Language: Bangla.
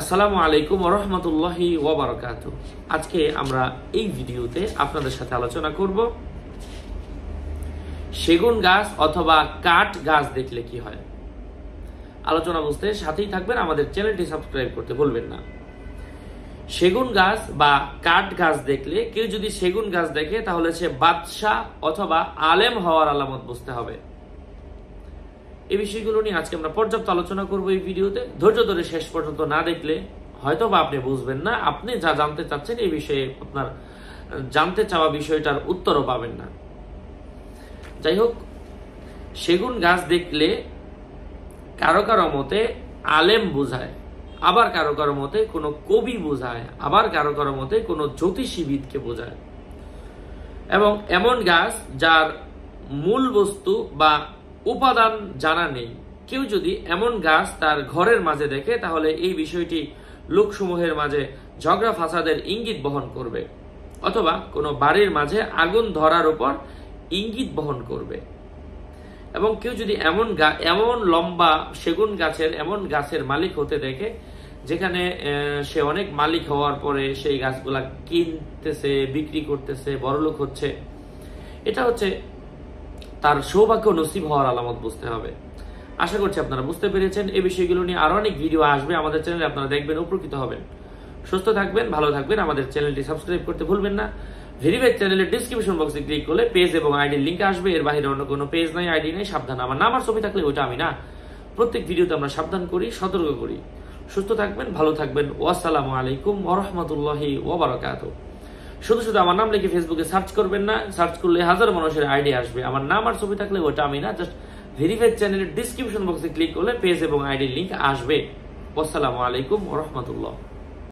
আসসালামু আলাইকুম ওয়া রাহমাতুল্লাহি ওয়া বারাকাতুহু। আজকে আমরা এই ভিডিওতে আপনাদের সাথে আলোচনা করব সেগুন গাছ অথবা কাঠ গাছ দেখলে কি হয়। আলোচনা বুঝতে সাথেই থাকবেন, আমাদের চ্যানেলটি সাবস্ক্রাইব করতে ভুলবেন না। সেগুন গাছ বা কাঠ গাছ দেখলে, কেউ যদি সেগুন গাছ দেখে তাহলে সে বাদশাহ অথবা আলেম হওয়ার আলামত বুঝতে হবে। এই বিষয়গুলো নিয়ে আজকে আমরা পর্যাপ্ত আলোচনা করব এই ভিডিওতে। ধৈর্য ধরে শেষ পর্যন্ত না দেখলে হয়তো বা আপনি বুঝবেন না, আপনি যা জানতে চাচ্ছেন এই বিষয়ে আপনার জানতে চাওয়া বিষয়টার উত্তরও পাবেন না। যাই হোক, সেগুন গাছ দেখলে কারো কারো মতে আলেম বোঝায়, আবার কারো কারো মতে কোনো কবি বোঝায়, আবার কারো কারো মতে কোনো জ্যোতিষীবিদকে বোঝায়। এবং এমন গাছ যার মূল বস্তু বা উপাদান জানা নেই, কেউ যদি এমন গাছ তার ঘরের মাঝে দেখে তাহলে এই বিষয়টি লোকসমূহের মাঝে ঝগড়া ফাসাদের ইঙ্গিত বহন করবে, অথবা কোনো বাড়ির মাঝে আগুন ধরার উপর ইঙ্গিত বহন করবে। এবং কেউ যদি এমন লম্বা সেগুন গাছের এমন গাছের মালিক হতে দেখে যেখানে সে অনেক মালিক হওয়ার পরে সেই গাছগুলা কিনতেছে, বিক্রি করতেছে, বড়লোক হচ্ছে, এটা হচ্ছে তার সৌভাগ্য নসিব হওয়ার আলামত বুঝতে হবে। আশা করছি আপনারা বুঝতে পেরেছেন। এই বিষয়গুলো নিয়ে আরো অনেক ভিডিও আসবে আমাদের চ্যানেলে, আপনারা দেখবেন, উপকৃত হবেন। সুস্থ থাকবেন, ভালো থাকবেন। আমাদের চ্যানেলটি সাবস্ক্রাইব করতে ভুলবেন না। ভেরিফাইড চ্যানেলের ডিসক্রিপশন বক্সে ক্লিক করলে পেজ এবং আইডির লিঙ্ক আসবে। এর বাইরে অন্য কোনো পেজ নাই, আইডি নাই। সাবধান, আমার নাম আর ছবি থাকলে ওইটা আমি না। প্রত্যেক ভিডিওতে আমরা সাবধান করি, সতর্ক করি। সুস্থ থাকবেন, ভালো থাকবেন। ওয়াসসালামু আলাইকুম ওয়া রাহমাতুল্লাহি ওয়া বারাকাতুহু। শুধু শুধু আমার নাম লিখে ফেসবুকে সার্চ করবেন না। সার্চ করলে হাজার মানুষের আইডি আসবে, আমার নাম আর ছবি থাকলে ওটা আমি না। জাস্ট ভেরিফাইড চ্যানেলের ডিসক্রিপশন বক্সে ক্লিক করলে পেজ এবং আইডির লিঙ্ক আসবে। আসসালামু আলাইকুম ওয়া রাহমাতুল্লাহ।